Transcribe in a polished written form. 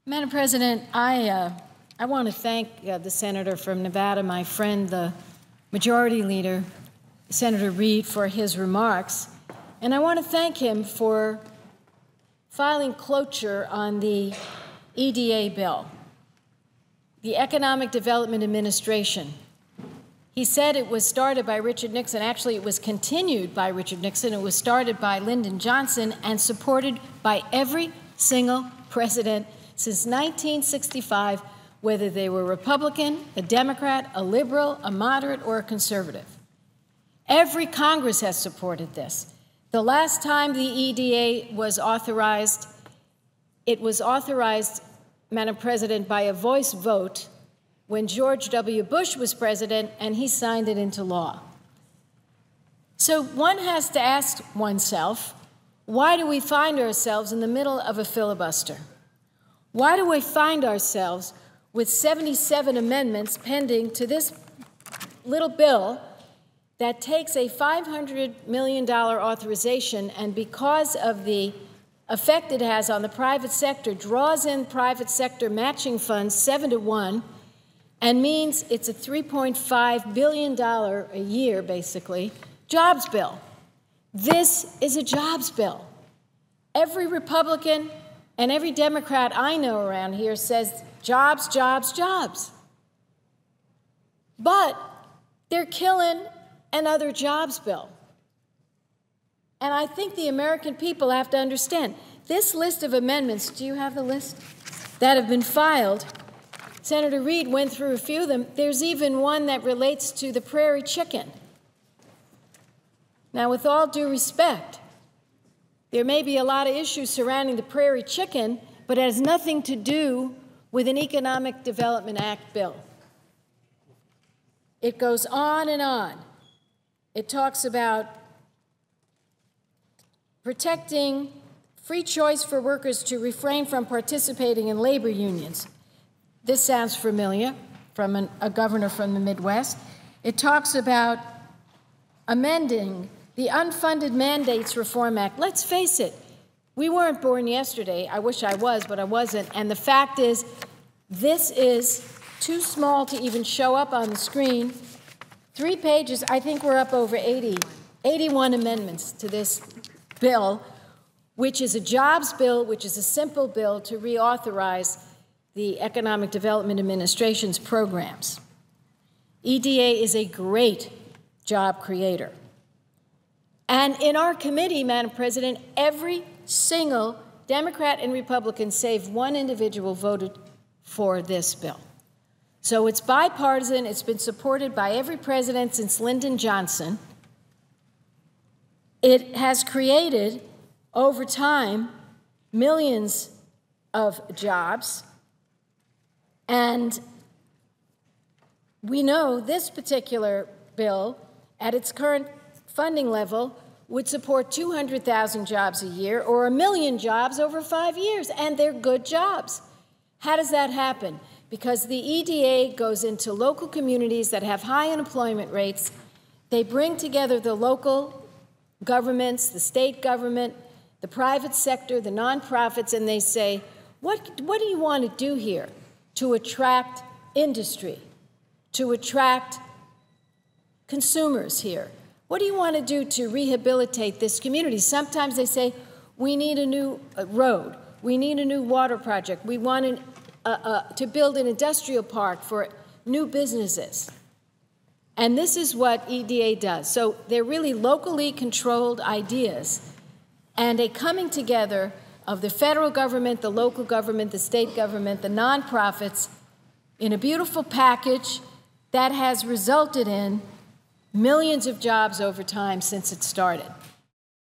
Madam President, I want to thank the senator from Nevada, my friend, the Majority Leader, Senator Reid, for his remarks. And I want to thank him for filing cloture on the EDA bill, the Economic Development Administration. He said it was started by Richard Nixon. Actually, it was continued by Richard Nixon. It was started by Lyndon Johnson and supported by every single president since 1965, whether they were Republican, a Democrat, a liberal, a moderate, or a conservative. Every Congress has supported this. The last time the EDA was authorized, it was authorized, Madam President, by a voice vote when George W. Bush was president, and he signed it into law. So one has to ask oneself, why do we find ourselves in the middle of a filibuster? Why do we find ourselves with 77 amendments pending to this little bill that takes a $500 million authorization, and because of the effect it has on the private sector, draws in private sector matching funds 7-to-1, and means it's a $3.5 billion a year, basically, jobs bill. This is a jobs bill. Every Republican and every Democrat I know around here says jobs, jobs, jobs. But they're killing another jobs bill. And I think the American people have to understand, this list of amendments, do you have the list, that have been filed? Senator Reid went through a few of them. There's even one that relates to the prairie chicken. Now, with all due respect, there may be a lot of issues surrounding the prairie chicken, but it has nothing to do with an Economic Development Act bill. It goes on and on. It talks about protecting free choice for workers to refrain from participating in labor unions. This sounds familiar from a governor from the Midwest. It talks about amending the Unfunded Mandates Reform Act. Let's face it, we weren't born yesterday. I wish I was, but I wasn't. And the fact is, this is too small to even show up on the screen. 3 pages, I think we're up over 81 amendments to this bill, which is a jobs bill, which is a simple bill to reauthorize the Economic Development Administration's programs. EDA is a great job creator. And in our committee, Madam President, every single Democrat and Republican, save one individual, voted for this bill. So it's bipartisan. It's been supported by every president since Lyndon Johnson. It has created, over time, millions of jobs. And we know this particular bill, at its current funding level, would support 200,000 jobs a year, or 1 million jobs over 5 years, and they're good jobs. How does that happen? Because the EDA goes into local communities that have high unemployment rates. They bring together the local governments, the state government, the private sector, the nonprofits, and they say, what do you want to do here to attract industry, to attract consumers here? What do you want to do to rehabilitate this community? Sometimes they say, we need a new road. We need a new water project. We want to build an industrial park for new businesses. And this is what EDA does. So they're really locally controlled ideas and a coming together of the federal government, the local government, the state government, the nonprofits in a beautiful package that has resulted in millions of jobs over time since it started.